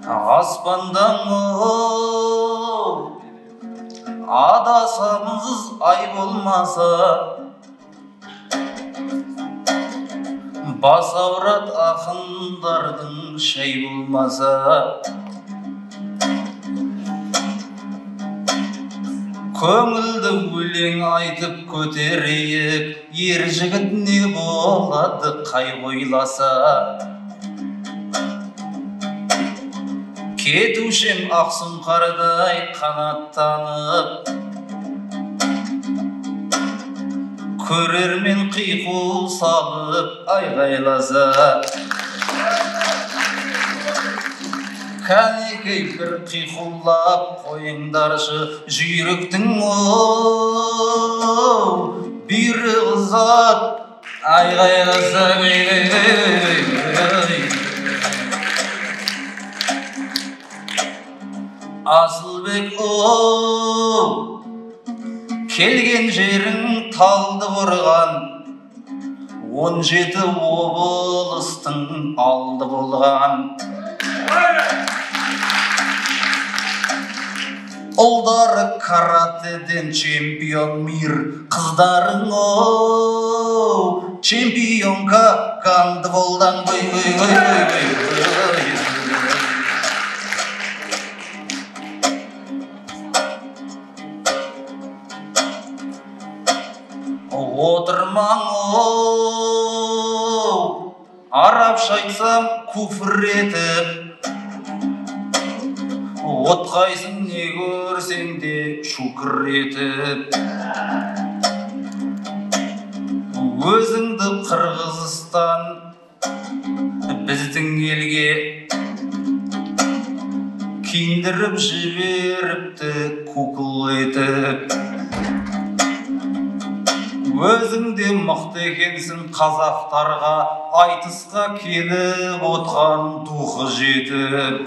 аспандан адасамыз ай болмаса, бас ауырат ақындардың шай болмаса, көңілді өлең айтып көтерейік, ер жігіт не болады қай ойласа. Кетушем ақсың қардай қанаттанып, көрермен қиқу салып айғайласа. Кәнекей бір қиқулап қойыңдаршы, жүйріктің бүйірі ұзат айғайласа. Асылбек келген жерің талды бұрған, 17 облыстың алды болған. Ұлдары каратеден чемпион мир, қыздарың чемпионка гандболдан. Отырмаң арапша айтсам күфір етіп, отқайсың не көрсең де шүкір етіп. Өзіңді Қырғызстан біздің елге киіндіріп жіберіпті кукол етіп. Өзіңде мықты екенсің, қазақтарға айтысқа келіп отқан духы жетіп.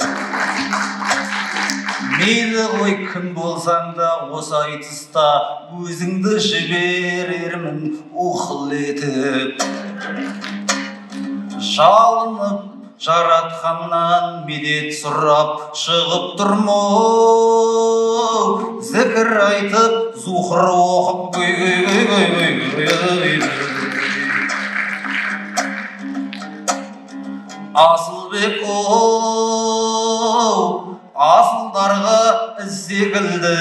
Мейлі ғой кім болсаң да осы айтыста өзіңді жіберермін ухыл етіп. Жалынып жаратқаннан медет сұрап шығып тұрмын, зікір айтып зухыр оқып. Асылбек асылдарға секілді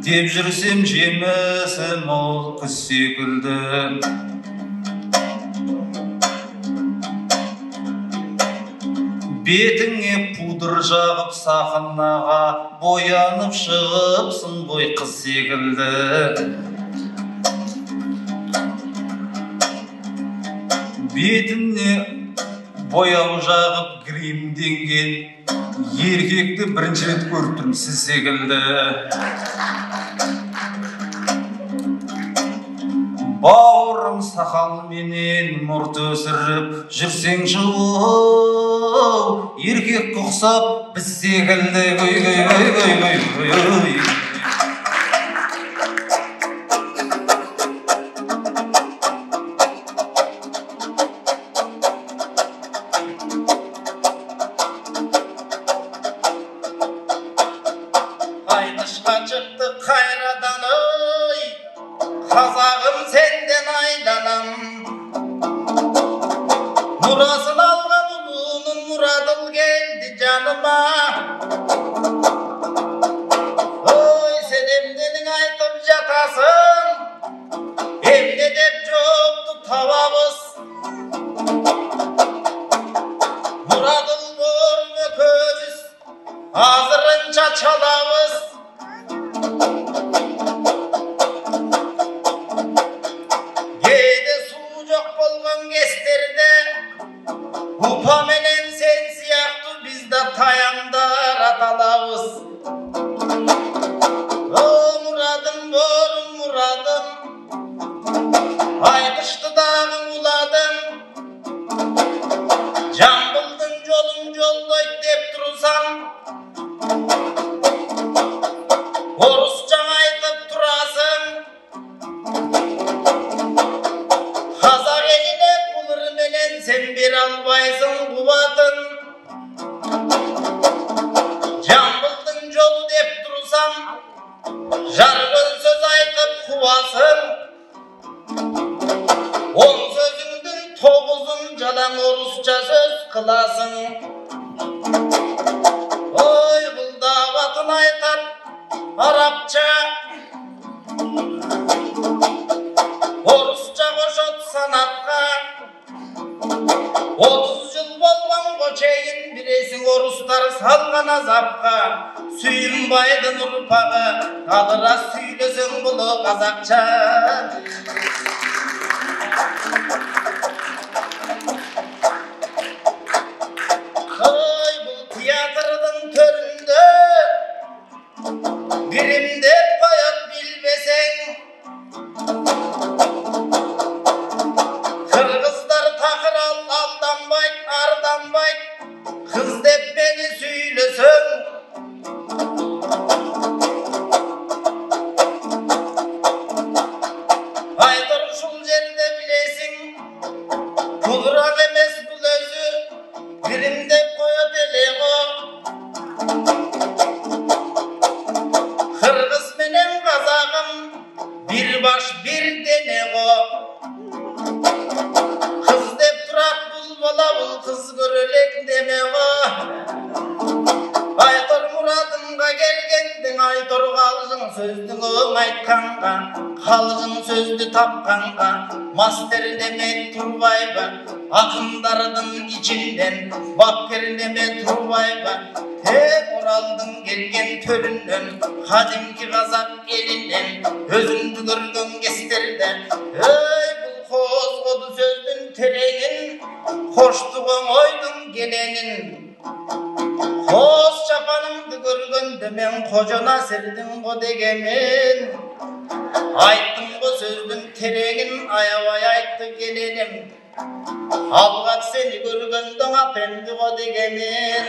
деп жүрсем, жемісім ол күз секілді. Бетіңе пудр жағып сақынаға боянып шығыпсың ғой қыз секілді. Бетіне бояу жағып гримденген еркекті бірінші рет көріп тұрмын сіз секілді. Бауырым сақалменен мұрт өсіріп жүрсеңші, еркек құқсап біз секілді. Айтышқа шықты қайрадан, қазағым сенден айналам. Мұрасын алған ұлының мұрадыл келді жаныма. Ой, сен емденің айтып жатасың, емде деп жоқты табабыз. Мұрадыл көрме көбіз, азырынша çalабыз. Upamenen sen siyahtı bizde tayanдар atalabız. O muradım borum muradım, aymıştı dağın uladım. Jambıldın jolun joldoyt dep turusam, orusça aytıp turasın. Hazar eline bulur menen sen bir albaysın kubatın. балаң орысша сөз қыласың. Ой, бұл да атын айтар арабша, орысша қошат санатқа. 30 жыл болған қочайын білесің, орыстар салған азапқа. Сүйінбайдың ұрпағы қадыра сөйлесің бұлы қазақша. Ой, бұл театрдың төрінде гримдеп қоят білбесең, қырғыздар тақыр алданбайт, арданбайт, қыз деп мені сөйлесең. Айтыр шул жерде білесің, құлырақ емес бұл өзі, гримдеп қоят елеғо. Қырғыз менен қазағым бір баш бір денеғо. Қыз деп тұрат бұл бала, бұл қыз көрелек демеғо. Айтыр мұрадымға келгендің, айтыр қалжың сөздің оң айтқанға, қалжың сөзді тапқанға. Мастер деме тұрбайба, ақындардың içinden, бапкер деме тұрбайба. Тек оралдың келген төрінен, қадимки қазақ елінен, өзіңді көрген кестерді. Ей, бұл қозғоды сөздің тереңін, қоштығың ойдың геленін. Қос шапанымды көргенді мен қожана сердің ғо дегемен. Айттым ғо сөздің тереңін, аябай айтты геленім. Алғат сені көргендің апенді ғо дегемен.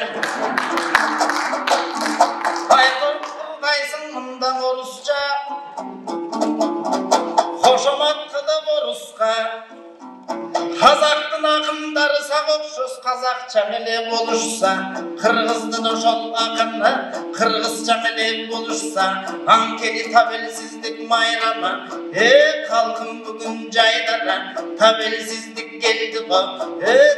Айтыр қайсың мұндан орысша, қошамат қылып орысқа. Қазақтың ақындары сағықшыз қазақша меле болышса, қырғыздың ошол ақыны қырғызша меле болышса, анкели табелсіздік майрама. Халқым бүгін жайдара, табелсіздік келді ғо.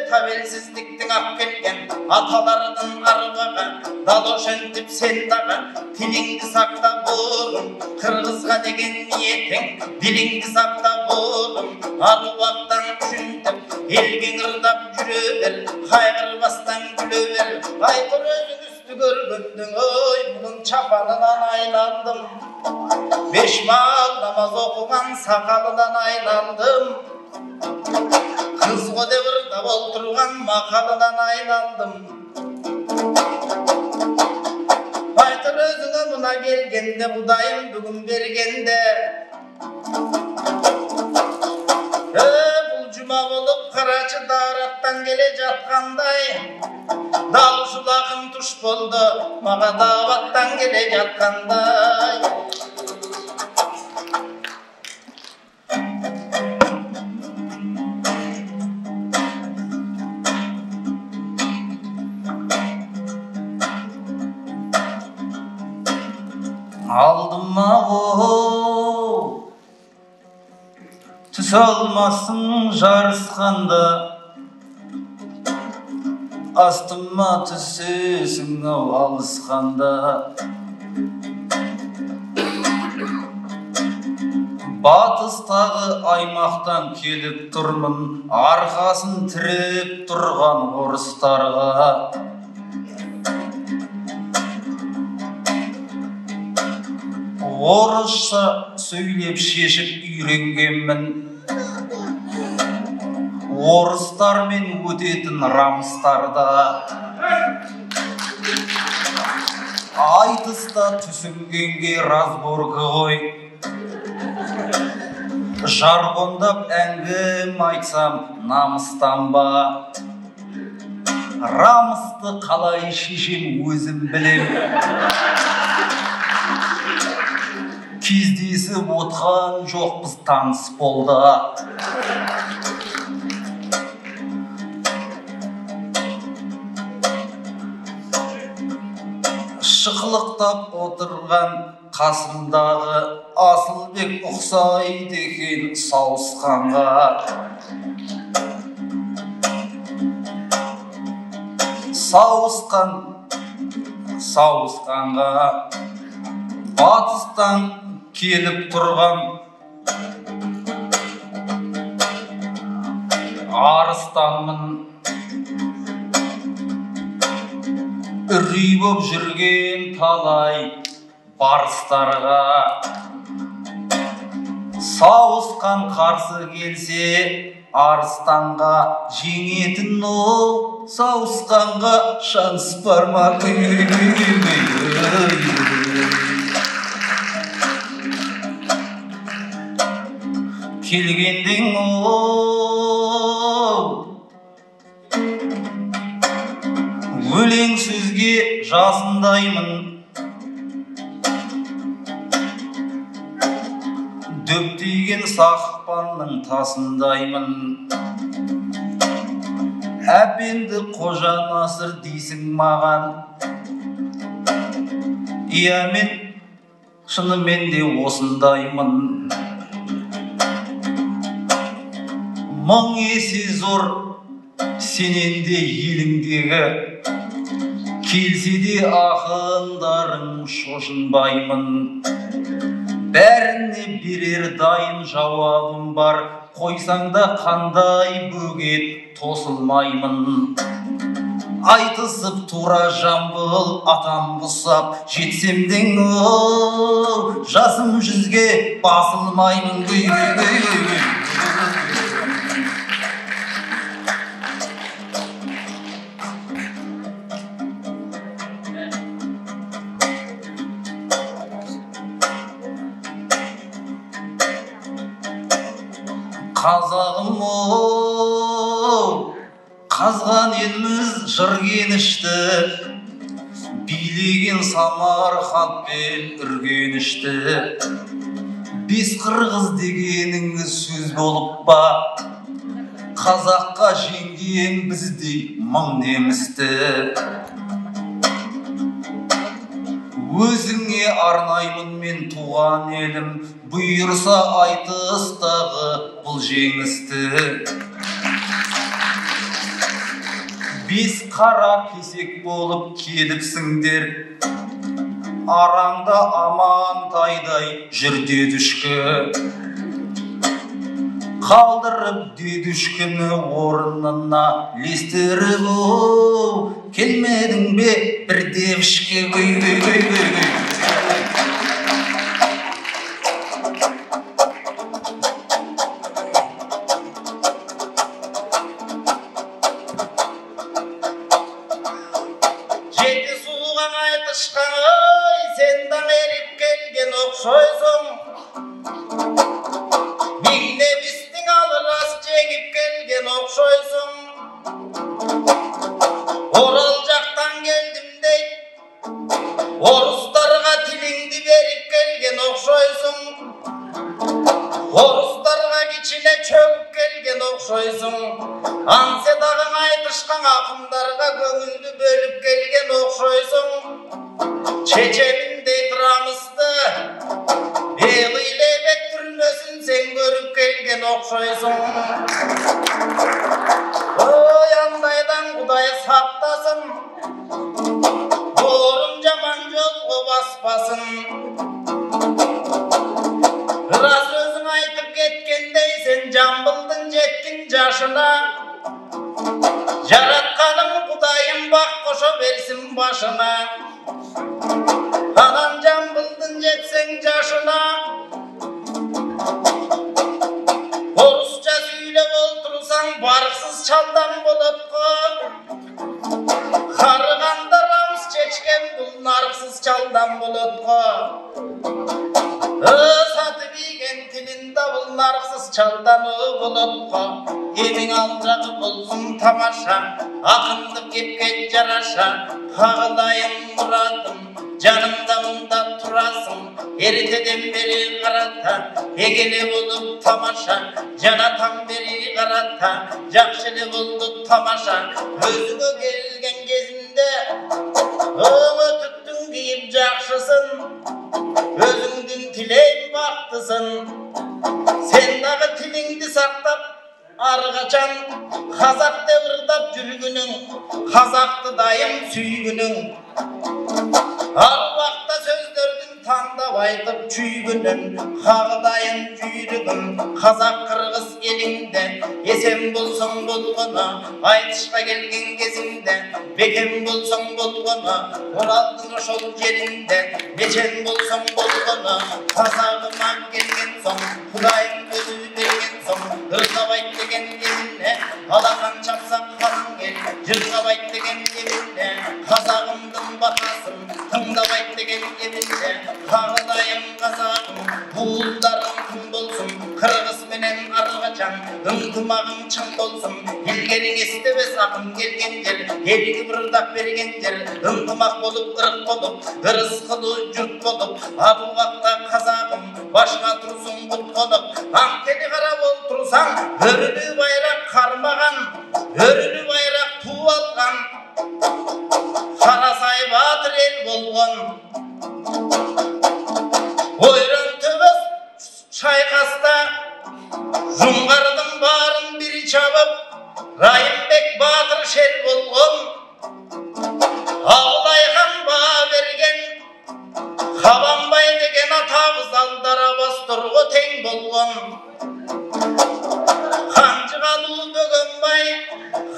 Табелсіздіктің ап келген аталардың арбаға, далошентіп сен дағы, тіліңді сақта болым, қырғызға деген ниетің, диліңді сақта болым. Аруақтан үшінтіп, елген ұрдап жүре бер, қайғырбастан күле бер. Айтыр өзің үсті көргендің, ой, бұның чапанынан айналдым. 5 мал намаз оқыған сақалынан айналдым. Қыз деп ұрдап отырған мақалынан айналдым. Айтыр өзіңі мұна келгенде, бұдайым бүгін бергенде. Бұл жұма болып қарачы дараттан келе жатқандай, далшыл ақын тұш болды, маға даваттан келе жатқандай. Алдыма оу, түс алмасын жарысқанда, астыма түсесің ау алысқанда. Батыстағы аймақтан келіп тұрмын, арқасын тіреп тұрған орыстарға. Орысша сөйлеп шешіп үйренгенмін, орыстармен өтетін рамыстарда. Айтыста түсінгенге разборғы ғой, жаргондап әңгім айтсам намыстанба. Рамысты қалай шешем өзім білем, кездесіп отқан жоқпыз таныс болды. Шықылықтап отырған қасымдағы Асылбек ұқсайды екен сауысқанға. сауысқанға батыстан келіп тұрған арыстанмын. Үрей боп жүрген талай барыстарға сауысқан қарсы келсе арыстанға жеңетін ол сауысқанға шанс бар ма? Келгендің ол өлең сөзге жасындаймын, дөптейген сақпанның тасындаймын. Әпенді Қожа Насыр дейсің маған, иә мен шынымен де осындаймын. Мың есе зор сенен де еліңдегі, келсе де ақындарың шошынбаймын. Бәріне берер дайын жауабым бар, қойсаң да қандай бөгет тосылмаймын. Айтысып тура жамбыл атам құсап, жетсемдің жасым жүзге басылмаймын. Қазағым қазған елміз жыр кенішті, билеген Самарқант пен Үргенішті. Бес қырғыз дегеніңіз сөз болып ба, қазаққа жеңген біздей мың немісті. Өзіңе арнаймын мен туған елім, бұйырса айтыстағы бұл жеңісті. Бес қара кесек болып келіпсіңдер, араңда Амантайдай жүр дедүшкі. Қалдырып дедүшкіні орнына лестіріп, келмедің бе бір девішке? Жеті суға айтышқан ой, сендан еріп келген оқшойсың. Мигне бістің алырас жеңіп келген оқшойсың. Орал жақтан келдім дейт, орыстарға тіліңді беріп келген оқшойсың. Орыстарға кичіне чөгіп келген оқшойсың. Анседағың айтышқан ақындарға көңілді бөліп келген оқшойсың. Чеченіндей тұрамысты белгілебек түрмесін сен көріп келген оқшойсың. Ой, андайдан Құдай сақтасын, орын жаман жолға баспасын. Рас өзің айтып кеткендей сен Жамбылдың жеткін жашына, жаратқаның Құдайым бақ қоша берсін башына. Анан Жамбылдың жетсең жашына, орысша сөйлеп отырсаң барықсыз чалдан болып қой. Қарығанда рамыс чечкен бұл нарықсыз чалдан болып қой. Сатып иген тілінде бұл нарықсыз чалдан болып қой. Емің алжағы болсын тамаша, ақындық кепке жараша. Қағылайым мұрадым, жанымда мұнда тұрасың. Ертеден бері қарата, егеле болып тамаша. Жанатан бері қарата, жақшылы болды тамаша. Өзіңе келген кезінде өңі түттің киіп жақшысын. Өзіңдің тілейін бақтысын. Сен дағы тіліңді сақтап, арғачан қазақ девірдап жүріп үлгінің, қазақты дайым сүйгінің. Ал уақытта сөздердің таңдап айтып чүйгінің, қағдайын жүйрігім, қазақ қырғыз еліңде, есен болсаң болғаны, айтышқа келген кезіңде, бекем болсаң болғаны, оралдың ошол жерінде, мечен болсаң болғаны, қазағыма келген соң, құдайым өзі берген соң, ырғап айт деген еміне, алақан шапсаң ханым кел, жырғап айт деген еміне, қазағымдың батасын тыңдап айт деген еміне, қағдайым қазағым, буылдарым күн болсын, қырғыз менен арғачан, ынтымағым чың болсын, илгерің естебес ақын келген жер, елге бұрдап берген жер, ынтымақ болып, ырық болып, ырыс қылу жұрт болып, абылғақта қазағым, башқа тұрсын бұт қонып, аңкені қарап отырсаң, өрілі байрақ қармаған, өрілі байрақ ту алған, Қарасай батыр ел болған. Ойран төбес шайқаста Жұмғардың барын бірі чабып, Райымбек батыр шер болған. Ауылайхан баға берген, Қабанбай деген атабыз алдара бастырғы тең болған. Қанжығалу бөгенбай,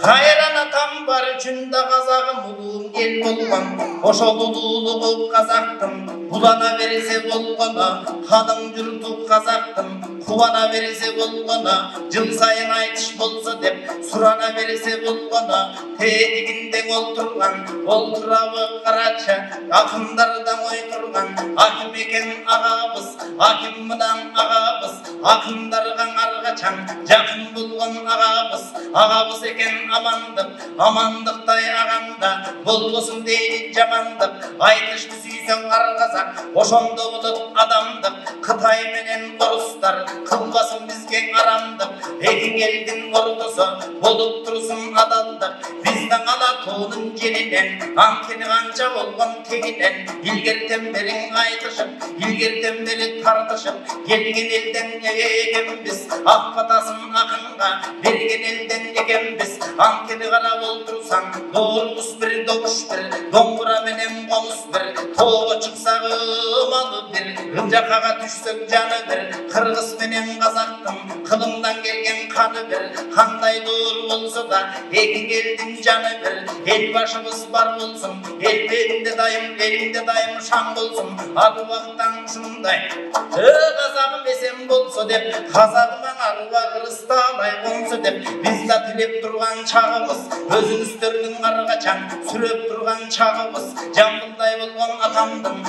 қайран атам бар үшінде қазағым ұлуым ел болған. Ошол ұлылығы қазақтың бұлана берсе болғаны, қадың жүрту қазақтың қуана берсе болғаны, жыл сайын айтыш болса деп сұрана берсе болғаны, тетігінден отырған, олтырабы қарача, ақындардан ой тұрған, аким екен ағабыз, аким мұнан ағабыз, ақындарған арғачан, жақын болған ағабыз екен амандық, амандықтай ағанда, болғысын дейді жамандық, айтышты сүйсен арғазақ, ошонды бұлыт адамдық, Қытай менен орыстар, қылбасын бізге арамдық, екен елдің ортасы, болып тұрсын адалдық, біздің ала тоның жерінен, анкені қанша болған тегінен, илгертен берің айтышып, илгертен бері тартышып, келген елден екенбіз, ақ батасын ақынға, берген елден екенбіз, анкені қарап отырсаң, doğruғыз бір, доғыш бір, домбыра менен қомыс бір, тоғы шықсақ ымалы бір, жақаға түссек жаны бір, қырғыз менен қазақтың қылымдан келген қаны бір, қандай doğru болса да, екі елдің жаны бір, ел башымыз бар болсын, ел белінде дайым шаң болсын, аруақтан шындай, қазағым есен болса деп, қазағыман аруақ ырыста алай қонсы деп, біз да тілеп тұрған чағымыз, өзіңіздердің арғачан, сүреп тұрған чағымыз, жамбылдай болған атамдың,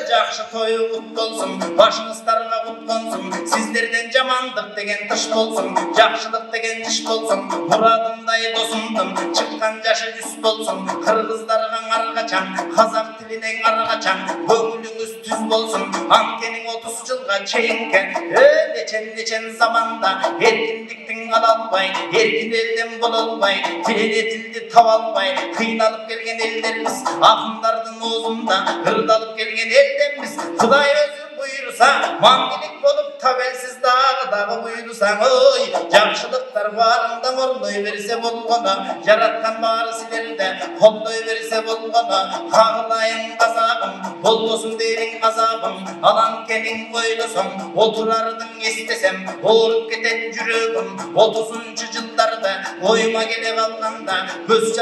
жақшы тойы құт болсын, башыңыздарға құт болсын, сіздерден жамандық деген тыш болсын, жақшылық деген жыш болсын, мұрадымдай досымдың, шыққан жашы жүз болсын, қырғыздарға арғачан, қазақ тілінен арғачан, көңіліңіз түз болсын, анкенің 30 жылға чейінке, нечен заманда, еркіндіктің алалбай, еркін елден болалбай, тіліне тілді табалбай, қиналып келген елдеріміз, ақындардың озында, ырдалып келген елденбіз, Құдай өзі бұйырса, маңгелік болып тәуелсіз дағы бұйырсаң, ой, жақшылықтар барында орындай берсе болғаны, жаратқан бары сілерді қолдай берсе болғаны, қағылайын қазағым, болғысын дейін азабым, аланкенің ойлысың, отырардың естесем, орып кетен жүрегім, 30-шы жылдарда ойыма келе қалғанда, көз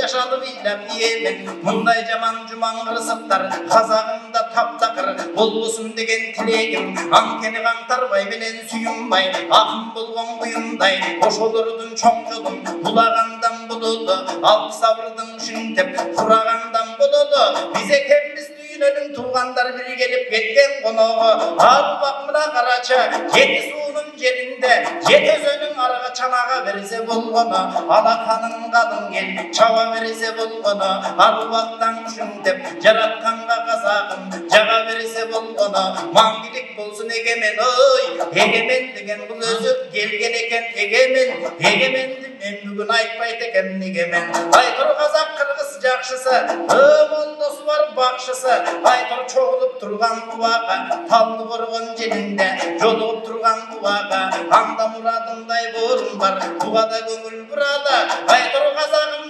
жашалып илап иемін, мұндай жаман жұман қырсықтар, қазағымда таптақыр, болғысын деген тілегім, анкені қаңтарбай менен сүйінбай, ақын болған бұйымдай, ошолырдың чоң жолын, бұлағандан бұлылы, алты сабырдың шүнтеп, құрағандан бұлылы, біз екенбіз түйінінің туғандар бірі келіп кеткен қонағы, арбақ мұна қарача, жеті суының жерінде, жеті өзінің арғы чанаға берсе болғаны, алақанын қадың ел, чаба берсе болғаны, арбақтан шүнтеп, жаратқанға қазағым, жаға берсе болғаны, маңгілік болсын егемен, ой, егемен деген бұл өзі келген екен егемен, егеменді мен бүгін айтпайды екен егемен. Айтыр қазақ қырғыз жақшысы, молдасы бар бақшысы, айтыр çoğulup тұрған бұғаға, талды қорған жерінде, жолығып тұрған бұғаға, анда мұрадындай борын бар, бұғада көңіл бұрады, айтыр қазағым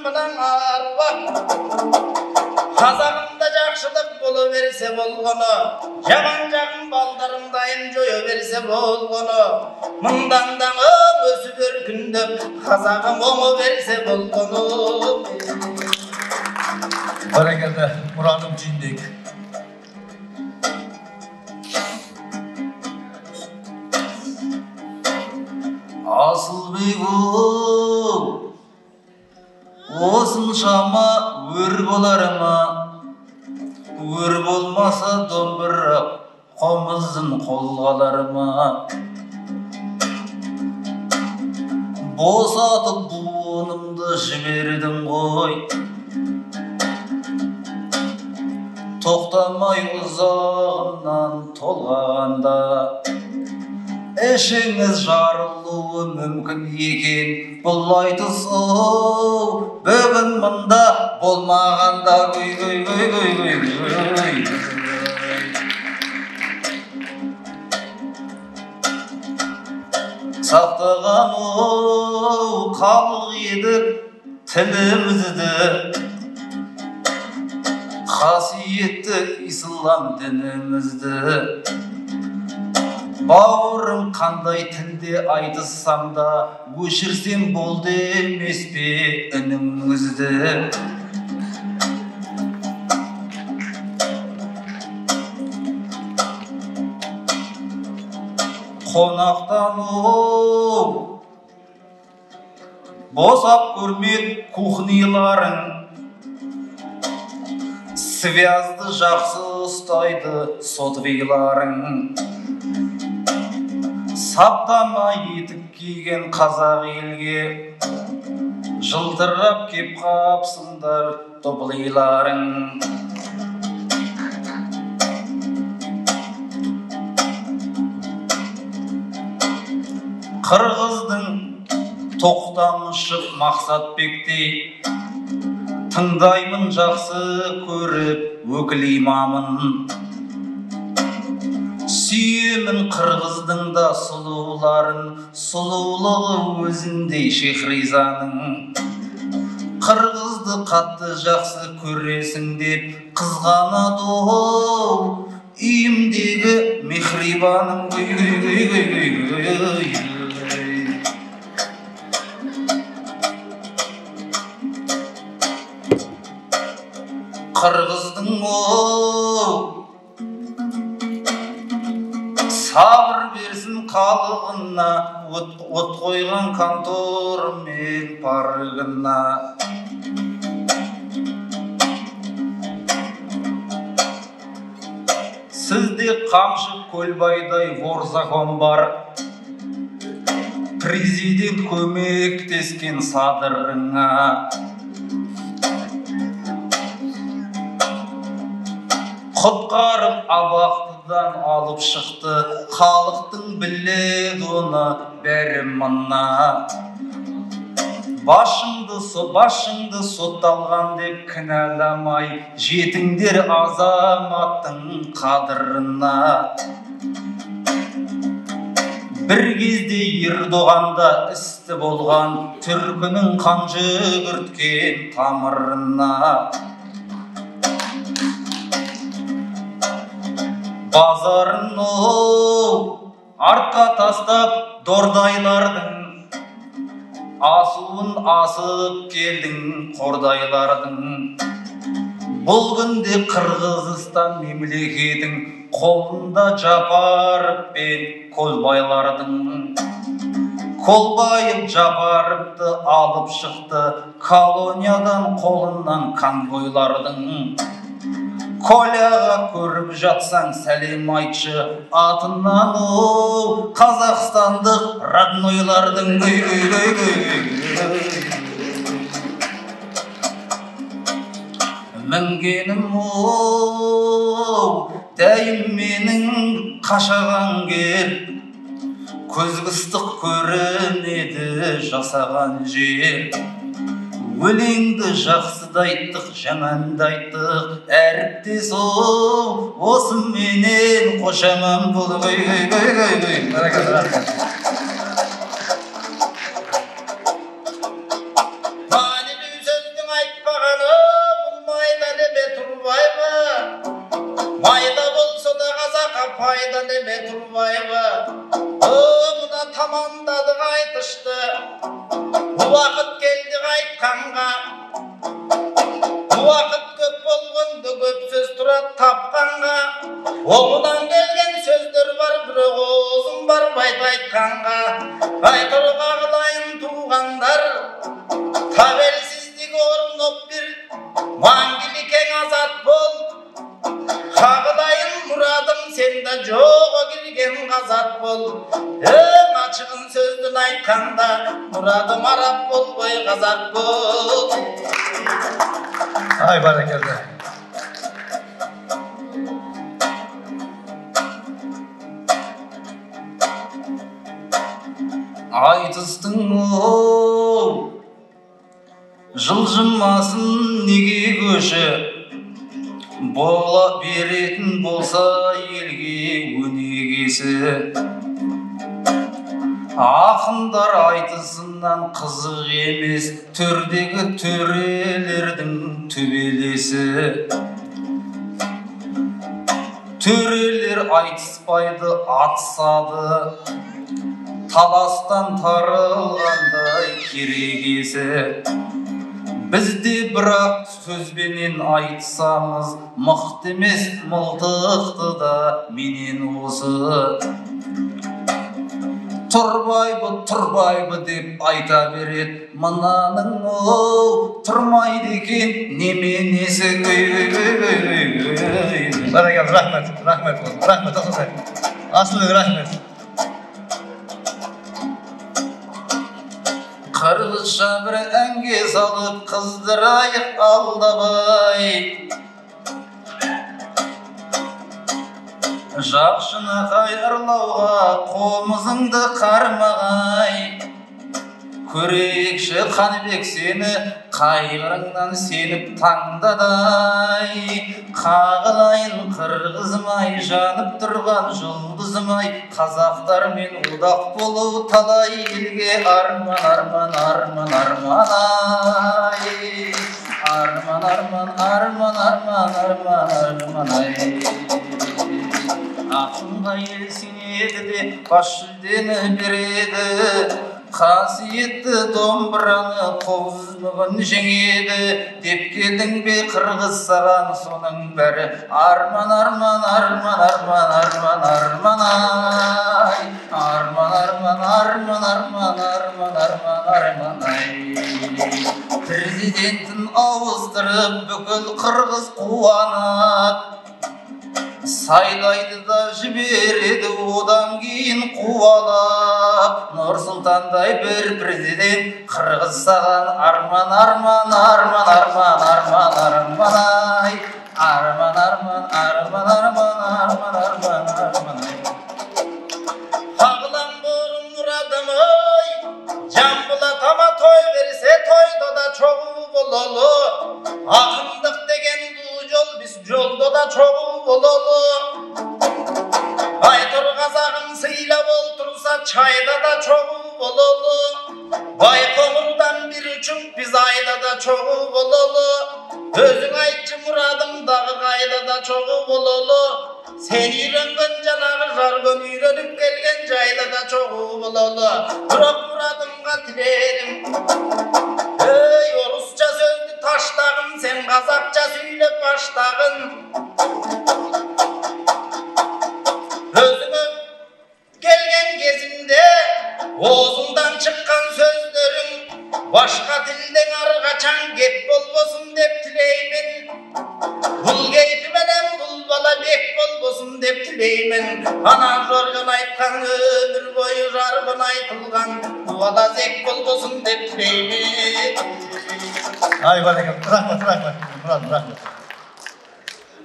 Қазағымда жақшылық бола берсе болғаны, жаман жағын балдарым дайым жоя берсе болғаны, мыңдан даңым өсіп өркіндіп, қазағым оңы берсе болғаны. Бәрекелді, мұраным түйіндейік. Асылбек-ау, осыншама өр боларыма, өр болмаса домбыра қомызын қолға аларыма. Босатып буынымды жібердім ғой, тоқтамай ұзағынан толғанда. Ішіңіз жарылуы мүмкін екен бұл айтысу, бүгін мұнда болмағанда сақтаған халық едік тілімізді, қасиетті ислам дінімізді. Бауырым қандай тілде айтыссам да, өшірсем болды емес пе үніңізді. Қонақтану босап көрмек кухниларың, связды жақсы ұстайды сотвиларың. Саптама етік киген қазақ елге, жылтырап кеп қапсыңдар топлиларың. Қырғыздың тоқтамышы Мақсатбектей, тыңдаймын жақсы көріп өкіл имамын. Сүйемін қырғыздың да сұлуларын, сұлулығы өзіндей Шехризаның. Қырғызды қатты жақсы көресің деп қызғанады үйімдегі Мехрибаның. Қырғыздың сабыр берсін қалығына, от қойған конторы мен парығына. Сізде қамшы Көлбайдай вор закон бар, президент көмектескен садырыңа. Құтқарып абақтыдан алып шықты, халықтың біледі оны бәрі мына. Башыңды сотталған деп кінәламай, жетіңдер азаматтың қадырына. Бір кезде Ердоғанда істі болған, түркінің қан жүгірткен тамырына. Базарын артқа тастап дордайлардың, асуын асып келдің қордайлардың. Бұл күнде Қырғызстан мемлекетің қолында Жапаров пен Көлбайлардың. Көлбайып Жапаровты алып шықты колониядан қолынан конвойлардың. Коляға көріп жатсаң сәлем айтшы атынан, қазақстандық роднойлардың. Мінгенім дәйім менің қашаған кер, көзгі ыстық көрінеді жасаған жер. Өлеңді жақсыда айттық, жаманды айттық, әріптес осы менен қошаман болды. Мәнілі сөздің айтпағаны, бұлмайла деп тұрып бол. Açığın sözdün aytkanda muradım Arap bolboy Kazak bol. Ay barakalla. Айтыстың оу жылжымасын неге көші, бола беретін болса елге өнегесі. Ақындар айтысынан қызық емес, төрдегі төрелердің төбелесі. Төрелер айтыспайды, атысады, таластан тарылғандай керегесі. Бізде бірақ сөзбенен айтсамыз, мықты емес мылтықты да менен осы. Тұрбайбы деп айта берет, мынаның оу тұрмайды екен неменесі. Баракал, рахмет, асылы рахмет. Қырғызша бір әнге салып қыздырайық алдабай, жақшыны қайырлауға қомызыңды қармағай. Көрейікші Қаныбек сені, қайғырыңнан сеніп таңдадай. Қағылайын қырғызым-ай, жанып тұрған жұлдызым-ай, қазақтармен одақ болу талай елге арман, арман, арман, арман ай. Арман, арман, арман, арман, арман, арман ай. Ақынға ел сенеді де бас жүлдені береді, қасиетті домбыраны қобыздығын жеңеді. Деп келдің бе қырғыз саған соның бәрі арман, арман, арман, арман, арман, арман ай. Арман, арман, арман, арман, арман, арман, арман ай. Президентін ауыстырып бүкіл қырғыз қуанат, сайлайды да жібереді одан кейін қуалап. Нұрсұлтандай бір президент қырғыз саған арман, арман, арман, арман, арман, арман ай. Арман, арман, арман, арман, арман, арман, арман ай. Қағылам бұрын мұрадым ой, Жамбылатама той берсе тойда да çoğu бололу. Ақындық деген бұл жол, біз жолда да çoğu бололу. Айтыр қазағым сыйлап отырса чайда да çoğu бололу. Байқоңырдан бір үшін біз айда да çoğu бололу. Өзің айтшы мұрадымдағы қайда да çoğu бололу. Sen үйренген жанағы жаргөн үйреніп келген жайда да çoğu бололу. Бұрап мұрадымға тілерім, ей орысша сөзді таштағын, сен қазақша сөйлеп баштағын. Өзіңе келген кезімде оғызыңдан шыққан сөздерің башқа тілден арқачан кеп болбосын деп тілеймін. Бұл кейпіменен бұл бала бек болбосын деп тілеймін. Ана жорған айтқан өмір бойы жарбын айтылған, бұл бала зек болбосын деп тілеймін. Ай барекат, рахмет.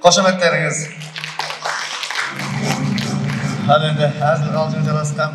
Қошеметтеріңіз. Ал енді әзіл қалжың жарасқан